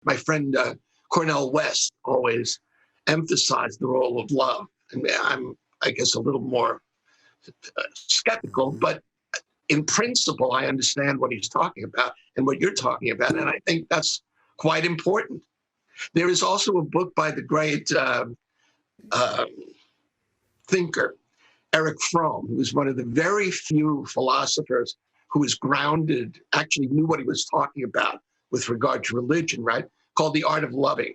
My friend Cornel West always emphasized the role of love. And I'm, I guess, a little more skeptical, but in principle, I understand what he's talking about and what you're talking about. And I think that's quite important. There is also a book by the great thinker, Erich Fromm, who was one of the very few philosophers who was grounded, actually knew what he was talking about with regard to religion, right? Called The Art of Loving.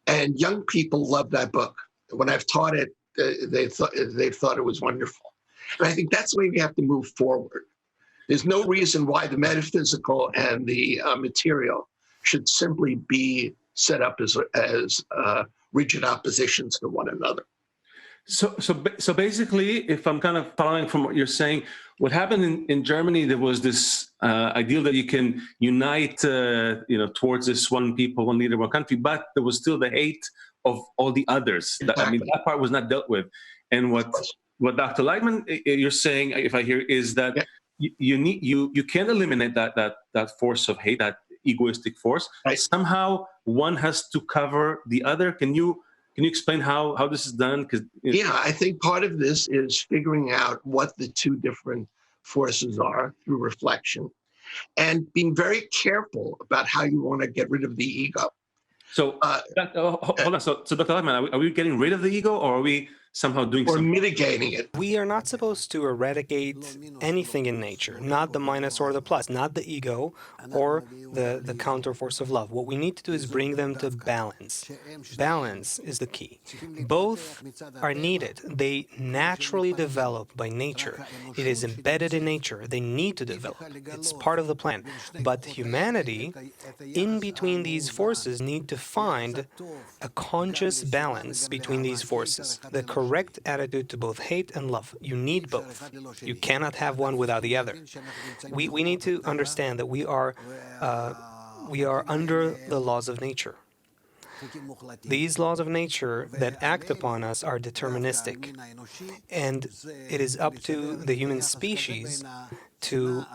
And young people love that book. When I've taught it, they've thought it was wonderful. And I think that's the way we have to move forward. There's no reason why the metaphysical and the material should simply be set up as rigid oppositions to one another. So basically, if I'm kind of following from what you're saying, what happened in Germany, there was this ideal that you can unite, towards this one people, one leader, one country, but there was still the hate of all the others. Exactly. I mean, that part was not dealt with. And what Dr. Laitman, you're saying, if I hear, is that you can eliminate that force of hate, that egoistic force. Right. Somehow one has to cover the other. Can you explain how this is done? Yeah, I think part of this is figuring out what the two different forces are through reflection and being very careful about how you want to get rid of the ego. So, hold on. So Dr. Laitman, are we getting rid of the ego, or are we somehow doing or something? mitigating it? We are not supposed to eradicate anything in nature, not the minus or the plus, not the ego or the counterforce of love. What we need to do is bring them to balance. Balance is the key. Both are needed. They naturally develop by nature. It is embedded in nature. They need to develop. It's part of the plan. But humanity, in between these forces, need to find a conscious balance between these forces. The correct attitude to both hate and love. You need both. You cannot have one without the other. We need to understand that we are under the laws of nature. These laws of nature that act upon us are deterministic, and it is up to the human species to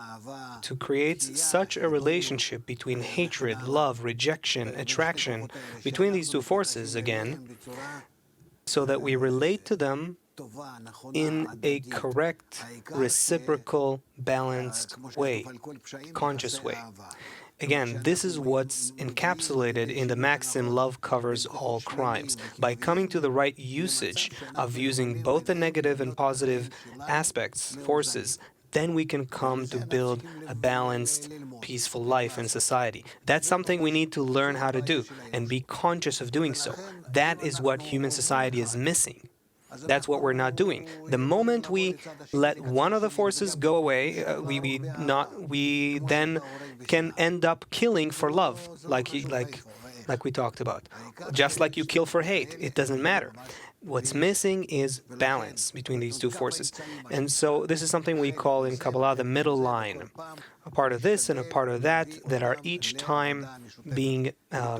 create such a relationship between hatred, love, rejection, attraction, between these two forces, again, so that we relate to them in a correct, reciprocal, balanced way, conscious way. Again, this is what's encapsulated in the maxim, love covers all crimes. By coming to the right usage of using both the negative and positive aspects, forces, then we can come to build a balanced, peaceful life in society. That's something we need to learn how to do and be conscious of doing so. That is what human society is missing. That's what we're not doing. The moment we let one of the forces go away, we then can end up killing for love, like we talked about. Just like you kill for hate, it doesn't matter. What's missing is balance between these two forces. And so this is something we call in Kabbalah the middle line. A part of this and a part of that are each time being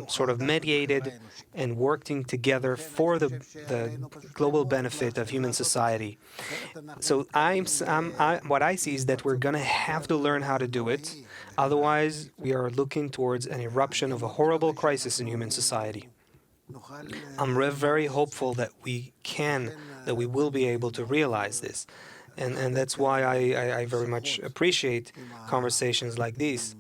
sort of mediated and working together for the global benefit of human society. So what I see is that we're going to have to learn how to do it. Otherwise, we are looking towards an eruption of a horrible crisis in human society. I'm very hopeful that we will be able to realize this. And that's why I very much appreciate conversations like these.